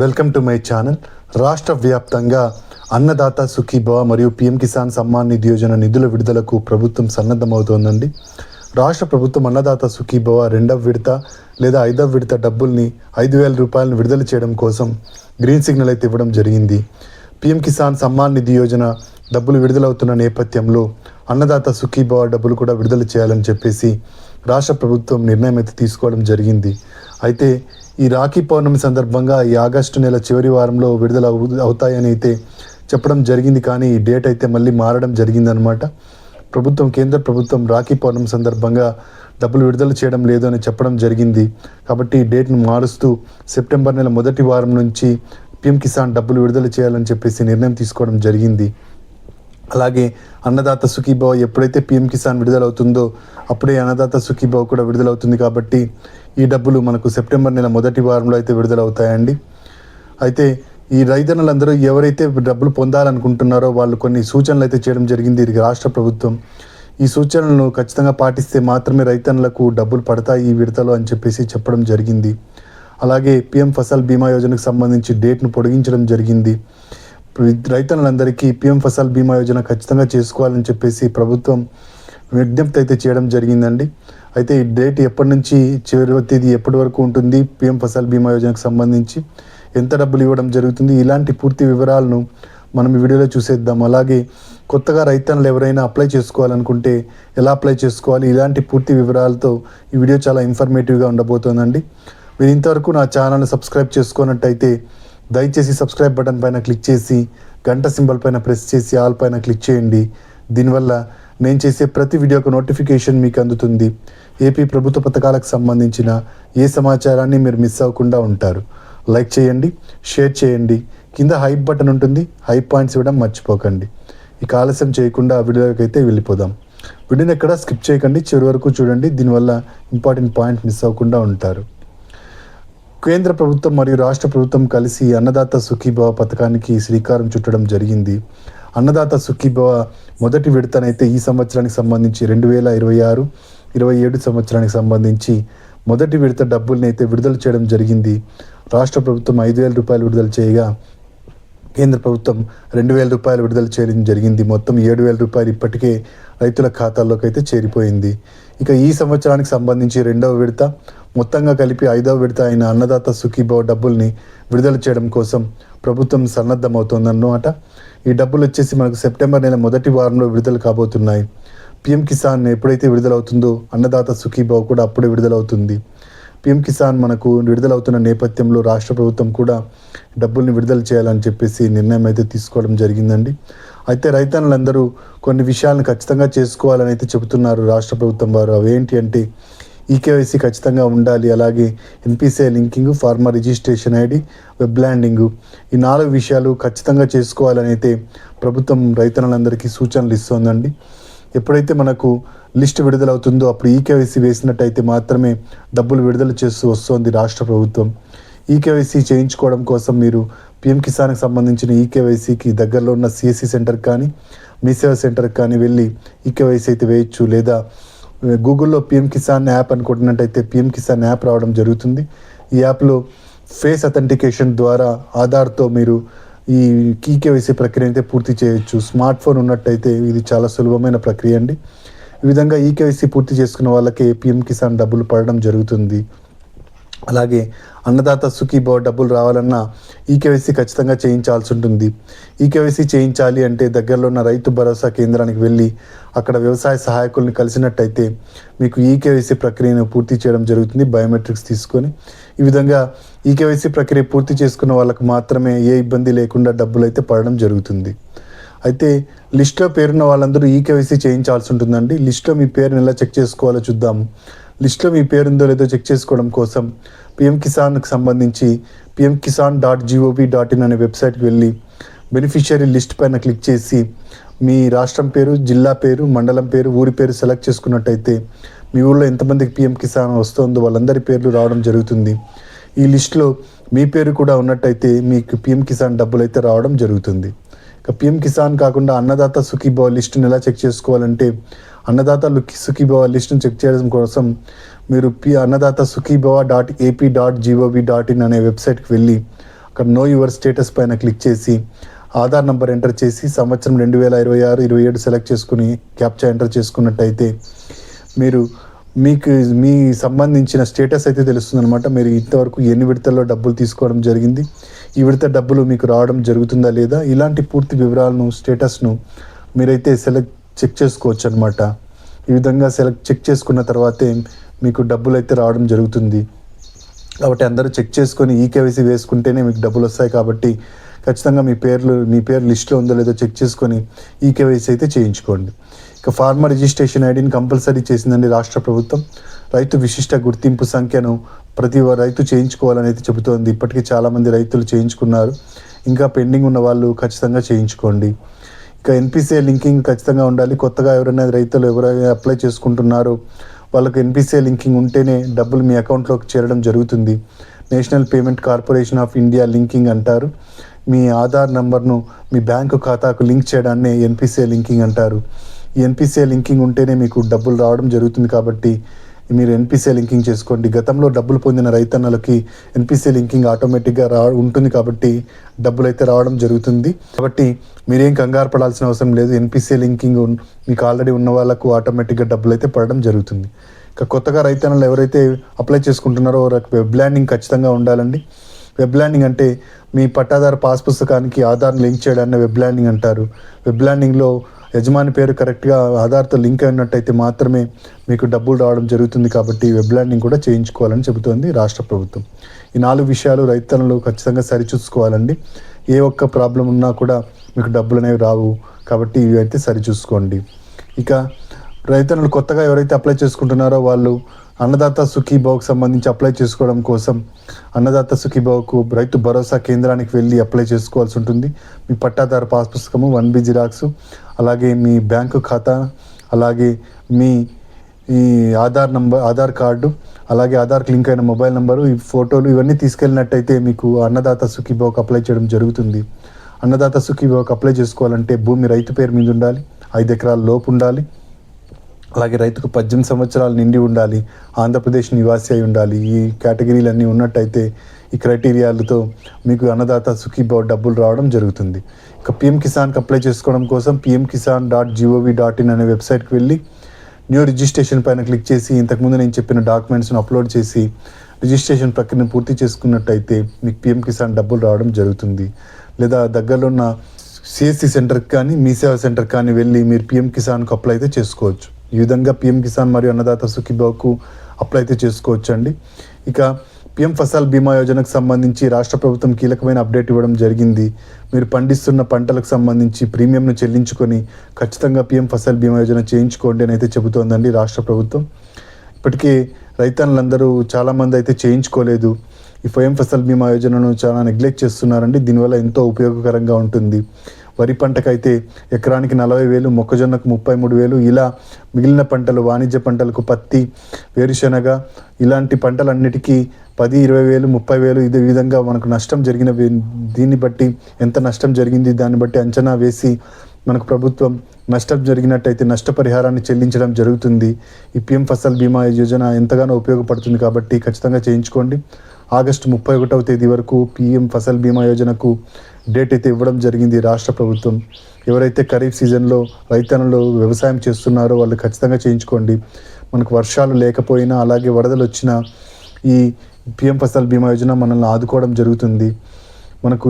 Welcome to my channel. రాష్ట్ర వ్యాప్తంగా అన్నదాత సుఖీభవ మరియు పీఎం కిసాన్ సమ్మాన్ నిధి యోజన నిధుల విడుదలకు ప్రభుత్వం సన్నద్ధమవుతోందండి. రాష్ట్ర ప్రభుత్వం అన్నదాత సుఖీభవ రెండవ విడత లేదా ఐదవ విడత డబ్బుల్ని 5,000 రూపాయలను విడుదల చేయడం కోసం గ్రీన్ సిగ్నల్ అయితే ఇవ్వడం జరిగింది. పీఎం కిసాన్ సమ్మాన్ నిధి యోజన డబ్బులు విడుదలవుతున్న నేపథ్యంలో అన్నదాత సుఖీభవ డబ్బులు కూడా విడుదల చేయాలని చెప్పేసి రాష్ట్ర ప్రభుత్వం నిర్ణయం అయితే తీసుకోవడం జరిగింది. అయితే ఈ రాఖీ పౌర్ణమి సందర్భంగా ఈ ఆగస్టు నెల చివరి వారంలో విడుదల అవుతాయని అయితే చెప్పడం జరిగింది. కానీ ఈ డేట్ అయితే మళ్ళీ మారడం జరిగిందనమాట. కేంద్ర ప్రభుత్వం రాఖీ పౌర్ణమి సందర్భంగా డబ్బులు విడుదల చేయడం లేదు అని చెప్పడం జరిగింది. కాబట్టి ఈ డేట్ను మారుస్తూ సెప్టెంబర్ నెల మొదటి వారం నుంచి పీఎం కిసాన్ డబ్బులు విడుదల చేయాలని చెప్పేసి నిర్ణయం తీసుకోవడం జరిగింది. అలాగే అన్నదాత సుఖీభవ ఎప్పుడైతే పీఎం కిసాన్ విడుదలవుతుందో అప్పుడే అన్నదాత సుఖీభవ కూడా విడుదలవుతుంది. కాబట్టి ఈ డబ్బులు మనకు సెప్టెంబర్ నెల మొదటి వారంలో అయితే విడుదలవుతాయండి. అయితే ఈ రైతన్నులందరూ ఎవరైతే డబ్బులు పొందాలనుకుంటున్నారో వాళ్ళు కొన్ని సూచనలు అయితే చేయడం జరిగింది రాష్ట్ర ప్రభుత్వం. ఈ సూచనలను ఖచ్చితంగా పాటిస్తే మాత్రమే రైతన్నులకు డబ్బులు పడతాయి ఈ విడతలో అని చెప్పేసి చెప్పడం జరిగింది. అలాగే పీఎం ఫసల్ బీమా యోజనకు సంబంధించి డేట్ను పొడిగించడం జరిగింది. రైతన్నులందరికీ పీఎం ఫసల్ బీమా యోజన ఖచ్చితంగా చేసుకోవాలని చెప్పేసి ప్రభుత్వం విజ్ఞప్తి అయితే చేయడం జరిగిందండి. అయితే ఈ డేట్ ఎప్పటి నుంచి చివరి తేదీ ఎప్పటి వరకు ఉంటుంది, పీఎం ఫసల్ బీమా యోజనకు సంబంధించి ఎంత డబ్బులు ఇవ్వడం జరుగుతుంది, ఇలాంటి పూర్తి వివరాలను మనం ఈ వీడియోలో చూసేద్దాం. అలాగే కొత్తగా రైతన్నులు ఎవరైనా అప్లై చేసుకోవాలనుకుంటే ఎలా అప్లై చేసుకోవాలి, ఇలాంటి పూర్తి వివరాలతో ఈ వీడియో చాలా ఇన్ఫర్మేటివ్గా ఉండబోతోందండి. మీరు ఇంతవరకు నా ఛానల్ని సబ్స్క్రైబ్ చేసుకున్నట్టయితే దయచేసి సబ్స్క్రైబ్ బటన్ పైన క్లిక్ చేసి గంట సింబల్ పైన ప్రెస్ చేసి ఆల్ పైన క్లిక్ చేయండి. దీనివల్ల నేను చేసే ప్రతి వీడియోకు నోటిఫికేషన్ మీకు అందుతుంది. ఏపీ ప్రభుత్వ పథకాలకు సంబంధించిన ఏ సమాచారాన్ని మీరు మిస్ అవ్వకుండా ఉంటారు. లైక్ చేయండి, షేర్ చేయండి, కింద హైప్ బటన్ ఉంటుంది, హైప్ పాయింట్స్ ఇవ్వడం మర్చిపోకండి. ఇక ఆలస్యం చేయకుండా ఆ వీడియోకి అయితే వెళ్ళిపోదాం. వీడియోని ఎక్కడ స్కిప్ చేయకండి, చివరి వరకు చూడండి. దీనివల్ల ఇంపార్టెంట్ పాయింట్ మిస్ అవ్వకుండా ఉంటారు. కేంద్ర ప్రభుత్వం మరియు రాష్ట్ర ప్రభుత్వం కలిసి అన్నదాత సుఖీభవ పథకానికి శ్రీకారం చుట్టడం జరిగింది. అన్నదాత సుఖీభవ మొదటి విడతనైతే ఈ సంవత్సరానికి సంబంధించి 2026-27 సంవత్సరానికి సంబంధించి మొదటి విడత డబ్బుల్ని అయితే విడుదల చేయడం జరిగింది. రాష్ట్ర ప్రభుత్వం 5,000 రూపాయలు విడుదల చేయగా కేంద్ర ప్రభుత్వం 2,000 రూపాయలు విడుదల చేయడం జరిగింది. మొత్తం 7,000 రూపాయలు ఇప్పటికే రైతుల ఖాతాల్లోకి అయితే చేరిపోయింది. ఇక ఈ సంవత్సరానికి సంబంధించి రెండవ విడత మొత్తంగా కలిపి 5వ విడత అయిన అన్నదాత సుఖీభవ డబ్బుల్ని విడుదల చేయడం కోసం ప్రభుత్వం సన్నద్ధమవుతోందన్నమాట. ఈ డబ్బులు వచ్చేసి మనకు సెప్టెంబర్ నెల మొదటి వారంలో విడుదల కాబోతున్నాయి. పీఎం కిసాన్ ఎప్పుడైతే విడుదలవుతుందో అన్నదాత సుఖీభవ కూడా అప్పుడే విడుదలవుతుంది. పీఎం కిసాన్ మనకు విడుదలవుతున్న నేపథ్యంలో రాష్ట్ర ప్రభుత్వం కూడా డబ్బుల్ని విడుదల చేయాలని చెప్పేసి నిర్ణయం అయితే తీసుకోవడం జరిగిందండి. అయితే రైతన్నులందరూ కొన్ని విషయాలను ఖచ్చితంగా చేసుకోవాలని అయితే చెబుతున్నారు రాష్ట్ర ప్రభుత్వం వారు. అవేంటి అంటే ఈకేవైసీ ఖచ్చితంగా ఉండాలి, అలాగే NPCI linking, farmer registration ID, web landing, ఈ 4 విషయాలు ఖచ్చితంగా చేసుకోవాలని అయితే ప్రభుత్వం రైతన్నులందరికీ సూచనలు ఇస్తోందండి. ఎప్పుడైతే మనకు లిస్ట్ విడుదలవుతుందో అప్పుడు ఈకేవైసీ వేసినట్టయితే మాత్రమే డబ్బులు విడుదల చేస్తూ వస్తోంది రాష్ట్ర ప్రభుత్వం. ఈకేవైసీ చేయించుకోవడం కోసం మీరు పీఎం కిసాన్కి సంబంధించిన ఈకేవైసీకి దగ్గరలో ఉన్న సిఎస్సి సెంటర్ కానీ మీ సేవా సెంటర్కి కానీ వెళ్ళి ఈకేవైసీ అయితే వేయచ్చు. లేదా గూగుల్లో పీఎం కిసాన్ యాప్ అని కొట్టినట్టయితే పీఎం కిసాన్ యాప్ రావడం జరుగుతుంది. ఈ యాప్లో ఫేస్ అథెంటికేషన్ ద్వారా ఆధార్తో మీరు ఈ ఈకేవైసీ ప్రక్రియ అయితే పూర్తి చేయొచ్చు. స్మార్ట్ ఫోన్ ఉన్నట్టయితే ఇది చాలా సులభమైన ప్రక్రియ అండి. ఈ విధంగా ఈకేవైసీ పూర్తి చేసుకున్న వాళ్ళకే పీఎం కిసాన్ డబ్బులు పడడం జరుగుతుంది. అలాగే అన్నదాత సుఖీభవ డబ్బులు రావాలన్నా ఈకేవైసీ ఖచ్చితంగా చేయించాల్సి ఉంటుంది. ఈకేవైసీ చేయించాలి అంటే దగ్గరలో ఉన్న రైతు భరోసా కేంద్రానికి వెళ్ళి అక్కడ వ్యవసాయ సహాయకుల్ని కలిసినట్టయితే మీకు ఈకేవైసీ ప్రక్రియను పూర్తి చేయడం జరుగుతుంది, బయోమెట్రిక్స్ తీసుకొని. ఈ విధంగా ఈకేవైసీ ప్రక్రియ పూర్తి చేసుకున్న వాళ్ళకు మాత్రమే ఏ ఇబ్బంది లేకుండా డబ్బులు అయితే పడడం జరుగుతుంది. అయితే లిస్ట్లో పేరున్న వాళ్ళందరూ ఈకేవైసీ చేయించాల్సి ఉంటుందండి. లిస్ట్లో మీ పేరుని ఎలా చెక్ చేసుకోవాలో చూద్దాము. లిస్ట్లో మీ పేరు ఉందో లేదో చెక్ చేసుకోవడం కోసం పీఎం కిసాన్కి సంబంధించి pmkisan.gov.in అనే వెబ్సైట్కి వెళ్ళి బెనిఫిషియరీ లిస్ట్ పైన క్లిక్ చేసి మీ రాష్ట్రం పేరు, జిల్లా పేరు, మండలం పేరు, ఊరి పేరు సెలెక్ట్ చేసుకున్నట్టయితే మీ ఊళ్ళో ఎంతమందికి పీఎం కిసాన్ వస్తుందో వాళ్ళందరి పేర్లు రావడం జరుగుతుంది. ఈ లిస్టులో మీ పేరు కూడా ఉన్నట్టయితే మీకు పీఎం కిసాన్ డబ్బులు అయితే రావడం జరుగుతుంది. ఇక పీఎం కిసాన్ కాకుండా అన్నదాత సుఖీభవ లిస్టును ఎలా చెక్ చేసుకోవాలంటే అన్నదాత సుఖీభవ లిస్టును చెక్ చేయడం కోసం మీరు అన్నదాత sukhibhava.ap.gov.in అనే వెబ్సైట్కి వెళ్ళి అక్కడ నో యువర్ స్టేటస్ పైన క్లిక్ చేసి ఆధార్ నంబర్ ఎంటర్ చేసి సంవత్సరం 2026-27 సెలెక్ట్ చేసుకుని క్యాప్చా ఎంటర్ చేసుకున్నట్టయితే మీకు మీ సంబంధించిన స్టేటస్ అయితే తెలుస్తుంది అనమాట. మీరు ఇంతవరకు ఎన్ని విడతల్లో డబ్బులు తీసుకోవడం జరిగింది, ఈ విడత డబ్బులు మీకు రావడం జరుగుతుందా లేదా, ఇలాంటి పూర్తి వివరాలను స్టేటస్ను మీరైతే చెక్ చేసుకోవచ్చు అనమాట. ఈ విధంగా చెక్ చేసుకున్న తర్వాతే మీకు డబ్బులు అయితే రావడం జరుగుతుంది. కాబట్టి అందరూ చెక్ చేసుకొని ఈకేవైసీ వేసుకుంటేనే మీకు డబ్బులు వస్తాయి. కాబట్టి ఖచ్చితంగా మీ పేరు లిస్ట్లో ఉందో లేదో చెక్ చేసుకొని ఈకేవైసీ అయితే చేయించుకోండి. ఇక ఫార్మర్ రిజిస్ట్రేషన్ ఐడిని కంపల్సరీ చేసిందండి రాష్ట్ర ప్రభుత్వం. రైతు విశిష్ట గుర్తింపు సంఖ్యను ప్రతి రైతు చేయించుకోవాలని అయితే చెబుతోంది. ఇప్పటికీ చాలామంది రైతులు చేయించుకున్నారు. ఇంకా పెండింగ్ ఉన్న వాళ్ళు ఖచ్చితంగా చేయించుకోండి. ఇక ఎన్పిసిఐ లింకింగ్ ఖచ్చితంగా ఉండాలి. కొత్తగా ఎవరైనా అప్లై చేసుకుంటున్నారో వాళ్ళకు ఎన్పిసిఐ లింకింగ్ ఉంటేనే డబ్బులు మీ అకౌంట్లోకి చేరడం జరుగుతుంది. National payment corporation of India linking అంటారు. మీ ఆధార్ నంబర్ను మీ బ్యాంకు ఖాతాకు లింక్ చేయడాన్ని ఎన్పిసిఐ లింకింగ్ అంటారు. ఈ ఎన్పిసిఐ లింకింగ్ ఉంటేనే మీకు డబ్బులు రావడం జరుగుతుంది. కాబట్టి మీరు ఎన్పిసిఐ లింకింగ్ చేసుకోండి. గతంలో డబ్బులు పొందిన రైతన్నలకి ఎన్పిసిఐ లింకింగ్ ఆటోమేటిక్గా ఉంటుంది. కాబట్టి డబ్బులు అయితే రావడం జరుగుతుంది. కాబట్టి మీరేం కంగారు పడాల్సిన అవసరం లేదు. ఎన్పిసిఐ లింకింగ్ మీకు ఆల్రెడీ ఉన్న వాళ్ళకు ఆటోమేటిక్గా డబ్బులు అయితే పడడం జరుగుతుంది. ఇక కొత్తగా రైతన్నలు ఎవరైతే అప్లై చేసుకుంటున్నారో వెబ్ ల్యాండింగ్ ఖచ్చితంగా ఉండాలండి. వెబ్ ల్యాండింగ్ అంటే మీ పట్టాదారు పాస్ పుస్తకానికి ఆధార్ లింక్ చేయడాన్ని వెబ్ ల్యాండింగ్ అంటారు. వెబ్ ల్యాండింగ్లో యజమాని పేరు కరెక్ట్గా ఆధార్తో లింక్ అయినట్టయితే మాత్రమే మీకు డబ్బులు రావడం జరుగుతుంది. కాబట్టి వెబ్ ల్యాండింగ్ కూడా చేయించుకోవాలని చెబుతోంది రాష్ట్ర ప్రభుత్వం. ఈ 4 విషయాలు రైతన్నలు ఖచ్చితంగా సరిచూసుకోవాలండి. ఏ ఒక్క ప్రాబ్లం ఉన్నా కూడా మీకు డబ్బులు అనేవి రావు. కాబట్టి ఇవి అయితే సరిచూసుకోండి. ఇక రైతన్నలు కొత్తగా ఎవరైతే అప్లై చేసుకుంటున్నారో వాళ్ళు అన్నదాత సుఖీభావకు సంబంధించి అప్లై చేసుకోవడం కోసం అన్నదాత సుఖీభావకు రైతు భరోసా కేంద్రానికి వెళ్ళి అప్లై చేసుకోవాల్సి ఉంటుంది. మీ పట్టాదారు పాస్ పుస్తకము, 1B జిరాక్స్, అలాగే మీ బ్యాంకు ఖాతా, అలాగే మీ ఈ ఆధార్ కార్డు, అలాగే ఆధార్కి లింక్ అయిన మొబైల్ నెంబరు, ఈ ఫోటోలు ఇవన్నీ తీసుకెళ్ళినట్టయితే మీకు అన్నదాత సుఖీభావకు అప్లై చేయడం జరుగుతుంది. అన్నదాత సుఖీభావకు అప్లై చేసుకోవాలంటే భూమి రైతు పేరు మీద ఉండాలి, 5 ఎకరాల లోపు ఉండాలి, అలాగే రైతుకు 18 సంవత్సరాలు నిండి ఉండాలి, ఆంధ్రప్రదేశ్ నివాసి అయి ఉండాలి. ఈ కేటగిరీలన్నీ ఉన్నట్టయితే ఈ క్రైటీరియాలతో మీకు అన్నదాత సుఖీభావ డబ్బులు రావడం జరుగుతుంది. ఇక పిఎం కిసాన్కి అప్లై చేసుకోవడం కోసం pmkisan.gov.in అనే వెబ్సైట్కి వెళ్ళి న్యూ రిజిస్ట్రేషన్ పైన క్లిక్ చేసి ఇంతకుముందు నేను చెప్పిన డాక్యుమెంట్స్ను అప్లోడ్ చేసి రిజిస్ట్రేషన్ ప్రక్రియను పూర్తి చేసుకున్నట్టయితే మీకు పిఎం కిసాన్ డబ్బులు రావడం జరుగుతుంది. లేదా దగ్గరలో ఉన్న సిఎస్సి సెంటర్కి కానీ మీ సేవా సెంటర్కి కానీ వెళ్ళి మీరు పిఎం కిసాన్కు అప్లై అయితే చేసుకోవచ్చు. ఈ విధంగా పిఎం కిసాన్ మరియు అన్నదాత సుఖీభావకు అప్లై అయితే చేసుకోవచ్చు అండి. ఇక పిఎం ఫసల్ బీమా యోజనకు సంబంధించి రాష్ట్ర ప్రభుత్వం కీలకమైన అప్డేట్ ఇవ్వడం జరిగింది. మీరు పండిస్తున్న పంటలకు సంబంధించి ప్రీమియంను చెల్లించుకొని ఖచ్చితంగా పిఎం ఫసల్ బీమా యోజన చేయించుకోండి అని అయితే చెబుతోందండి రాష్ట్ర ప్రభుత్వం. ఇప్పటికే రైతన్నులందరూ చాలామంది అయితే చేయించుకోలేదు. ఈ పిఎం ఫసల్ బీమా యోజనను చాలా నెగ్లెక్ట్ చేస్తున్నారండి. దీనివల్ల ఎంతో ఉపయోగకరంగా ఉంటుంది. వరి పంటకైతే ఎకరానికి 40,000, మొక్కజొన్నకు 33,000, ఇలా మిగిలిన పంటలు వాణిజ్య పంటలకు పత్తి, వేరుశనగ ఇలాంటి పంటలన్నిటికీ 10,000, 20,000, 30,000 ఇదే విధంగా మనకు నష్టం జరిగిన దీన్ని బట్టి ఎంత నష్టం జరిగింది దాన్ని బట్టి అంచనా వేసి మనకు ప్రభుత్వం నష్టం జరిగినట్టయితే నష్టపరిహారాన్ని చెల్లించడం జరుగుతుంది. ఈ పిఎం ఫసల్ బీమా యోజన ఎంతగానో ఉపయోగపడుతుంది. కాబట్టి ఖచ్చితంగా చేయించుకోండి. ఆగస్టు 31వ తేదీ వరకు పిఎం ఫసల్ బీమా యోజనకు డేట్ అయితే ఇవ్వడం జరిగింది రాష్ట్ర ప్రభుత్వం. ఎవరైతే ఖరీఫ్ సీజన్లో రైతన్నులు వ్యవసాయం చేస్తున్నారో వాళ్ళు ఖచ్చితంగా చేయించుకోండి. మనకు వర్షాలు లేకపోయినా అలాగే వరదలు వచ్చినా ఈ పిఎం ఫసల్ బీమా యోజన మనల్ని ఆదుకోవడం జరుగుతుంది. మనకు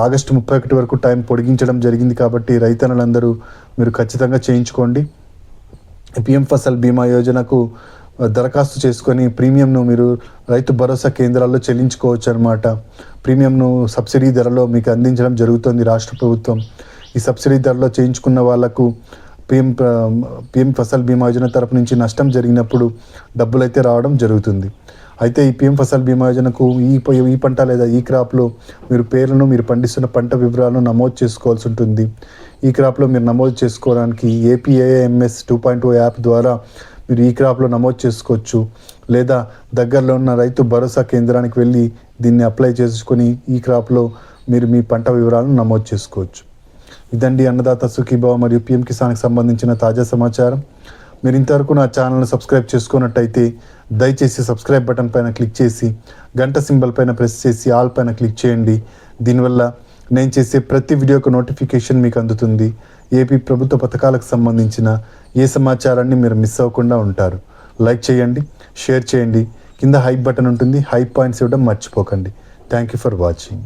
ఆగస్టు 31 వరకు టైం పొడిగించడం జరిగింది. కాబట్టి రైతన్నులందరూ మీరు ఖచ్చితంగా చేయించుకోండి. పిఎం ఫసల్ బీమా యోజనకు దరఖాస్తు చేసుకొని ప్రీమియంను మీరు రైతు భరోసా కేంద్రాల్లో చెల్లించుకోవచ్చు అనమాట. ప్రీమియంను సబ్సిడీ ధరలో మీకు అందించడం జరుగుతుంది రాష్ట్ర ప్రభుత్వం. ఈ సబ్సిడీ ధరలో చేయించుకున్న వాళ్లకు పిఎం ఫసల్ బీమా యోజన తరపు నుంచి నష్టం జరిగినప్పుడు డబ్బులు అయితే రావడం జరుగుతుంది. అయితే ఈ పిఎం ఫసల్ బీమా యోజనకు ఈ పంట లేదా ఈ క్రాప్లో మీరు పండిస్తున్న పంట వివరాలను నమోదు చేసుకోవాల్సి ఉంటుంది. ఈ క్రాప్లో మీరు నమోదు చేసుకోవడానికి APIMS 2.0 యాప్ ద్వారా మీరు ఈ క్రాప్లో నమోదు చేసుకోవచ్చు. లేదా దగ్గరలో ఉన్న రైతు భరోసా కేంద్రానికి వెళ్ళి దీన్ని అప్లై చేసుకొని ఈ క్రాప్లో మీరు మీ పంట వివరాలను నమోదు చేసుకోవచ్చు. ఇదండి అన్నదాత సుఖీభావ మరియు పిఎం కిసాన్కి సంబంధించిన తాజా సమాచారం. మీరు ఇంతవరకు నా ఛానల్ని సబ్స్క్రైబ్ చేసుకున్నట్టయితే దయచేసి సబ్స్క్రైబ్ బటన్ పైన క్లిక్ చేసి గంట సింబల్ పైన ప్రెస్ చేసి ఆల్ పైన క్లిక్ చేయండి. దీనివల్ల నేను చేసే ప్రతి వీడియోకు నోటిఫికేషన్ మీకు అందుతుంది. ఏపీ ప్రభుత్వ పథకాలకు సంబంధించిన ఏ సమాచారాన్ని మీరు మిస్ అవ్వకుండా ఉంటారు. లైక్ చేయండి, షేర్ చేయండి, కింద హైప్ బటన్ ఉంటుంది, హైప్ పాయింట్స్ ఇవ్వడం మర్చిపోకండి. Thank you for watching.